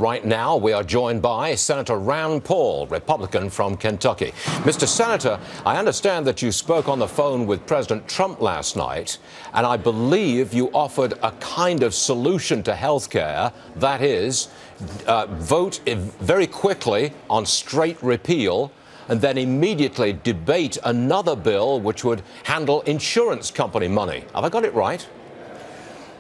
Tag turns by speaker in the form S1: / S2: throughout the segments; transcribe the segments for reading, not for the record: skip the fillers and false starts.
S1: Right now, we are joined by Senator Rand Paul, Republican from Kentucky. Mr. Senator, I understand that you spoke on the phone with President Trump last night, and I believe you offered a kind of solution to health care, that is, vote very quickly on straight repeal, and then immediately debate another bill which would handle insurance company money. Have I got it right?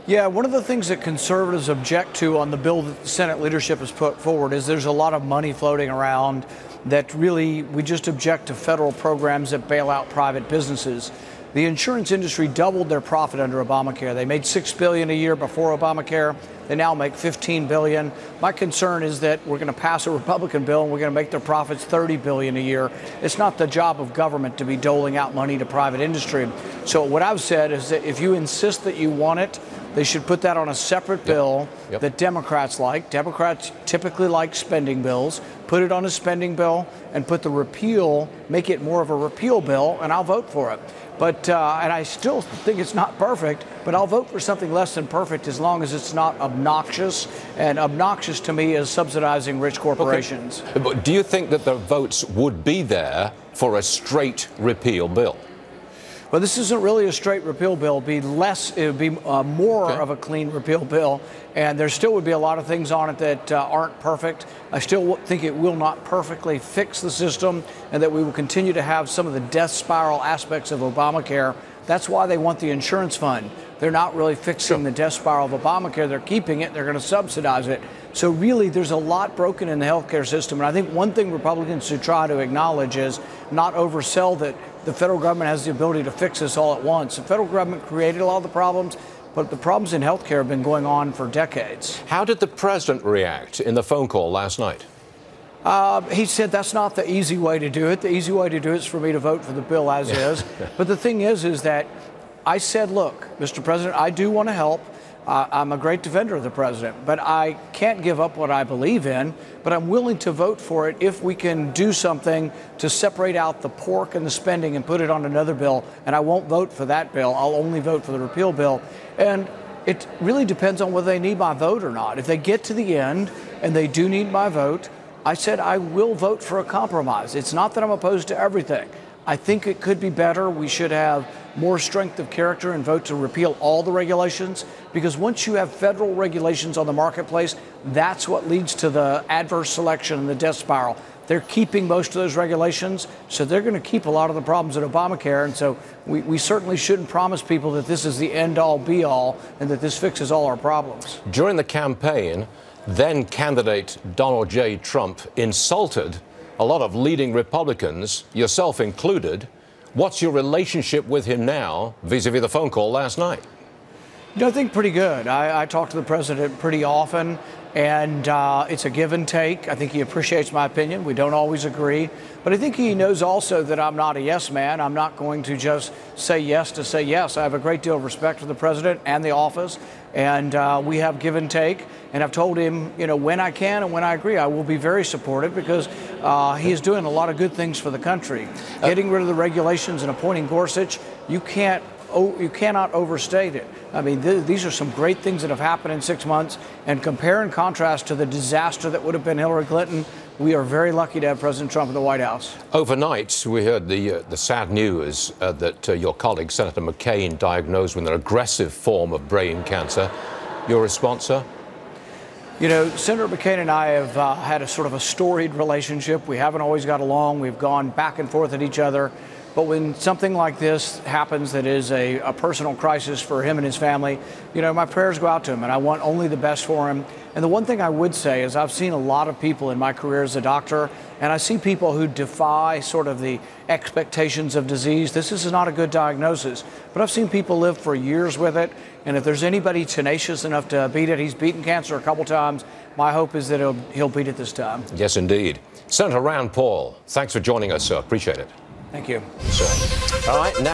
S2: Yeah, one of the things that conservatives object to on the bill that the Senate leadership has put forward is there's a lot of money floating around that really we just object to federal programs that bail out private businesses. The insurance industry doubled their profit under Obamacare. They made $6 billion a year before Obamacare. They now make $15 billion. My concern is that we're going to pass a Republican bill and we're going to make their profits $30 billion a year. It's not the job of government to be doling out money to private industry. So what I've said is that if you insist that you want it, they should put that on a separate bill that Democrats like. Democrats typically like spending bills. Put it on a spending bill and put the repeal, make it more of a repeal bill, and I'll vote for it. But, and I still think it's not perfect, but I'll vote for something less than perfect as long as it's not obnoxious. And obnoxious to me is subsidizing rich corporations.
S1: Okay. But do you think that the votes would be there for a straight repeal bill?
S2: Well, this isn't really a straight repeal bill. It would be more of a clean repeal bill, and there still would be a lot of things on it that aren't perfect. I still think it will not perfectly fix the system, and that we will continue to have some of the death spiral aspects of Obamacare. That's why they want the insurance fund. They're not really fixing the death spiral of Obamacare. They're keeping it. They're going to subsidize it. So really, there's a lot broken in the healthcare system. And I think one thing Republicans should try to acknowledge is not oversell that the federal government has the ability to fix this all at once. The federal government created a lot of the problems, but the problems in healthcare have been going on for decades.
S1: How did the president react in the phone call last night?
S2: He said that's not the easy way to do it. The easy way to do it is for me to vote for the bill as is. But the thing is that I said, look, Mr. President, I do want to help. I'm a great defender of the president, but I can't give up what I believe in. But I'm willing to vote for it if we can do something to separate out the pork and the spending and put it on another bill. And I won't vote for that bill. I'll only vote for the repeal bill. And it really depends on whether they need my vote or not. If they get to the end and they do need my vote, I said I will vote for a compromise. It's not that I'm opposed to everything. I think it could be better. We should have more strength of character and vote to repeal all the regulations, because once you have federal regulations on the marketplace, that's what leads to the adverse selection and the death spiral. They're keeping most of those regulations, so they're going to keep a lot of the problems in Obamacare. And so we certainly shouldn't promise people that this is the end-all, be-all, and that this fixes all our problems.
S1: During the campaign, then candidate Donald J. Trump insulted a lot of leading Republicans, yourself included. What's your relationship with him now, vis-a-vis the phone call last night?
S2: I think pretty good. I talk to the president pretty often, and it's a give and take. I think he appreciates my opinion. We don't always agree. But I think he knows also that I'm not a yes man. I'm not going to just say yes to say yes. I have a great deal of respect for the president and the office, and we have give and take. And I've told him, you know, when I can and when I agree, I will be very supportive, because he is doing a lot of good things for the country. Getting rid of the regulations and appointing Gorsuch, you cannot overstate it. I mean, these are some great things that have happened in 6 months, and compare and contrast to the disaster that would have been Hillary Clinton. We are very lucky to have President Trump in the White House.
S1: Overnight, we heard the sad news that your colleague, Senator McCain, diagnosed with an aggressive form of brain cancer. Your response, sir?
S2: You know, Senator McCain and I have had a sort of a storied relationship. We haven't always got along. We've gone back and forth at each other. But when something like this happens that is a personal crisis for him and his family, you know, my prayers go out to him, and I want only the best for him. And the one thing I would say is I've seen a lot of people in my career as a doctor, and I see people who defy sort of the expectations of disease. This is not a good diagnosis, but I've seen people live for years with it. And if there's anybody tenacious enough to beat it, he's beaten cancer a couple times. My hope is that he'll beat it this time.
S1: Yes, indeed. Senator Rand Paul, thanks for joining us, sir. Appreciate it.
S2: Thank you.
S1: Sir. All right. Now